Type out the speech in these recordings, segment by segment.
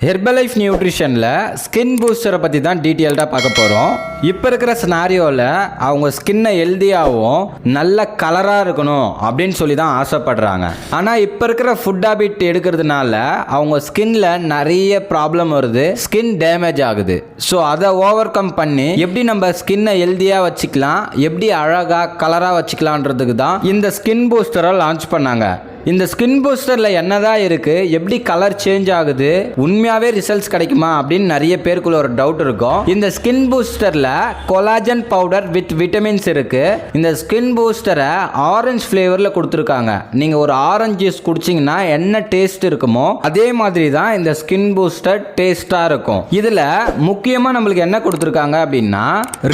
Herbalife நியூட்ரிஷனில் skin பூஸ்டரை பற்றி தான் டீட்டெயில்டாக பார்க்க போகிறோம். இப்போ இருக்கிற சினாரியோவில் அவங்க ஸ்கின்னை ஹெல்தியாகவும் நல்ல கலராக இருக்கணும் அப்படின்னு சொல்லி தான் ஆசைப்படுறாங்க. ஆனால் இப்போ இருக்கிற ஃபுட் ஹேபிட் எடுக்கிறதுனால அவங்க ஸ்கின்ல நிறைய ப்ராப்ளம் வருது, ஸ்கின் டேமேஜ் ஆகுது. ஸோ அதை ஓவர் கம் பண்ணி எப்படி நம்ம ஸ்கின்னை ஹெல்தியாக வச்சுக்கலாம், எப்படி அழகாக கலராக வச்சுக்கலான்றதுக்கு தான் இந்த ஸ்கின் பூஸ்டரை லான்ச் பண்ணாங்க. இந்த ஸ்கின் பூஸ்டரில் என்னதான் இருக்குது, எப்படி கலர் சேஞ்ச் ஆகுது, உண்மையாகவே ரிசல்ட்ஸ் கிடைக்குமா அப்படின்னு நிறைய பேருக்குள்ள ஒரு டவுட் இருக்கும். இந்த ஸ்கின் பூஸ்டரில் கொலாஜன் பவுடர் வித் விட்டமின்ஸ் இருக்குது. இந்த ஸ்கின் பூஸ்டரை ஆரஞ்சு ஃப்ளேவரில் கொடுத்துருக்காங்க. நீங்கள் ஒரு ஆரஞ்சு ஜூஸ் குடிச்சிங்கன்னா என்ன டேஸ்ட் இருக்குமோ அதே மாதிரி தான் இந்த ஸ்கின் பூஸ்டர் டேஸ்ட்டாக இருக்கும். இதில் முக்கியமாக நம்மளுக்கு என்ன கொடுத்துருக்காங்க அப்படின்னா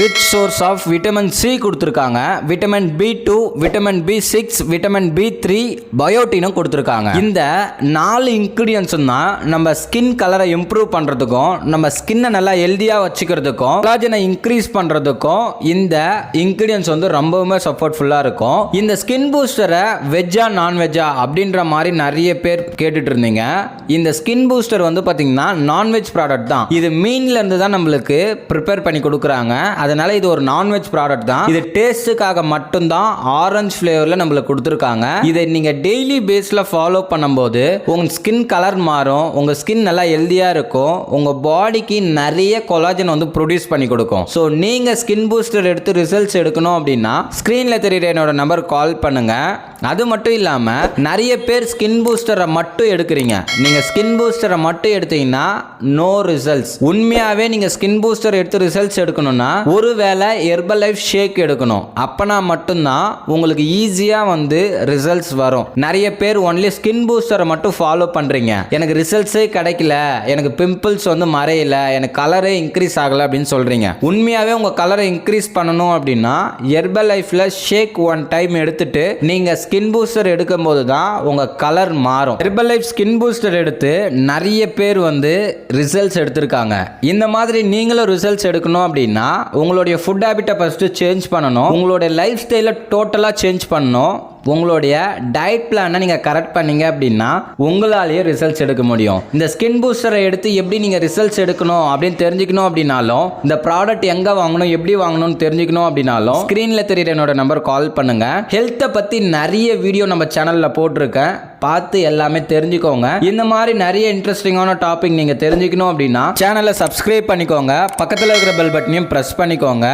rich source of vitamin C கொடுத்துருக்காங்க, vitamin B2, vitamin B6, vitamin B3, பயோட்டினும் கொடுத்துருக்காங்க. இந்த 4 இன்கிரிடியன்ஸும் தான் நம்ம ஸ்கின் கலரை இம்ப்ரூவ் பண்ணுறதுக்கும் நம்ம ஸ்கின்னை நல்லா ஹெல்தியாக வச்சுக்கிறதுக்கும் கொலாஜனை இன்க்ரீஸ் பண்ணுறதுக்கும் இந்த இன்கிரிடியன்ஸ் வந்து ரொம்பவுமே சப்போர்ட்ஃபுல்லாக இருக்கும். இந்த ஸ்கின் பூஸ்டரை வெஜ்ஜா நான்வெஜ்ஜா அப்படின்ற மாதிரி நிறைய பேர் கேட்டுட்டு இருந்தீங்க. இந்த ஸ்கின் பூஸ்டர் வந்து பார்த்தீங்கன்னா நான்வெஜ் ப்ராடக்ட் தான். இது மீன்ல இருந்து தான் நம்மளுக்கு ப்ரிப்பேர் பண்ணி கொடுக்குறாங்க. அதனால இது ஒரு நான்வெஜ் ப்ராடக்ட் தான். இது டேஸ்ட்டுக்காக மட்டும்தான் ஆரஞ்சு ஃப்ளேவரில் நம்மளுக்கு கொடுத்துருக்காங்க. இதை நீங்கள் டெய்லி பேஸ்ல ஃபாலோ பண்ணும்போது உங்க ஸ்கின் கலர் மாறும், உங்க ஸ்கின் நல்லா ஹெல்தியா இருக்கும், உங்க பாடிக்கு நிறைய கொலாஜன் வந்து ப்ரொடியூஸ் பண்ணி கொடுக்கும். ஸோ நீங்க ஸ்கின் பூஸ்டர் எடுத்து ரிசல்ட்ஸ் எடுக்கணும் அப்படின்னா ஸ்கிரீன்ல தெரியுற என்னோட நம்பர் கால் பண்ணுங்க. அது மட்டும் இல்லாம நிறைய பேர் ஸ்கின் பூஸ்டரை மட்டும் எடுக்கிறீங்க. நீங்க ஸ்கின் பூஸ்டரை மட்டும் எடுத்தீங்கன்னா நோ ரிசல்ட்ஸ். உண்மையாவே நீங்க ஸ்கின் பூஸ்டர் எடுத்து ரிசல்ட்ஸ் எடுக்கணும்னா ஒருவேளை ஹெர்பலைஃப் ஷேக் எடுக்கணும். அப்பனா மட்டும்தான் உங்களுக்கு ஈஸியா வந்து ரிசல்ட்ஸ் வரும். நிறைய பேர் ஒன்லி ஸ்கின் பூஸ்டரை மட்டும் ஃபாலோ பண்றீங்க, எனக்கு ரிசல்ட்ஸே கிடைக்கல, எனக்கு பிம்பிள்ஸ் வந்து மறையல, எனக்கு கலரே இன்க்ரீஸ் ஆகல அப்படின்னு சொல்றீங்க. உண்மையாவே உங்க கலரை இன்க்ரீஸ் பண்ணணும் அப்படின்னா ஹெர்பலைஃப்ல ஷேக் ஒன் டைம் எடுத்துட்டு நீங்க ஸ்கின் பூஸ்டர் எடுக்கும் போது தான் உங்க கலர் மாறும். ஹெர்பலைஃப் ஸ்கின் பூஸ்டர் எடுத்து நிறைய பேர் வந்து ரிசல்ட்ஸ் எடுத்திருக்காங்க. இந்த மாதிரி நீங்களும் ரிசல்ட்ஸ் எடுக்கணும் அப்படின்னா உங்களுடைய ஃபுட் ஹேபிட்டை ஃபர்ஸ்ட் சேஞ்ச் பண்ணணும், உங்களுடைய லைஃப் ஸ்டைலை டோட்டலா சேஞ்ச் பண்ணணும், உங்களுடைய டயட் பிளானை நீங்கள் கரெக்ட் பண்ணீங்க அப்படின்னா உங்களாலேயே ரிசல்ட்ஸ் எடுக்க முடியும். இந்த ஸ்கின் பூஸ்டரை எடுத்து எப்படி நீங்கள் ரிசல்ட்ஸ் எடுக்கணும் அப்படின்னு தெரிஞ்சுக்கணும் அப்படின்னாலும், இந்த ப்ராடக்ட் எங்கே வாங்கணும் எப்படி வாங்கணும்னு தெரிஞ்சுக்கணும் அப்படின்னாலும் ஸ்க்ரீனில் தெரியுற என்னோட நம்பர் கால் பண்ணுங்க. ஹெல்த்தை பற்றி நிறைய வீடியோ நம்ம சேனலில் போட்டிருக்கேன், பார்த்து எல்லாமே தெரிஞ்சுக்கோங்க. இந்த மாதிரி நிறைய இன்ட்ரெஸ்டிங்கான டாபிக் நீங்கள் தெரிஞ்சுக்கணும் அப்படின்னா சேனலை சப்ஸ்கிரைப் பண்ணிக்கோங்க, பக்கத்தில் இருக்கிற பெல் பட்டனையும் ப்ரெஸ் பண்ணிக்கோங்க.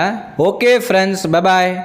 Okay friends, bye bye.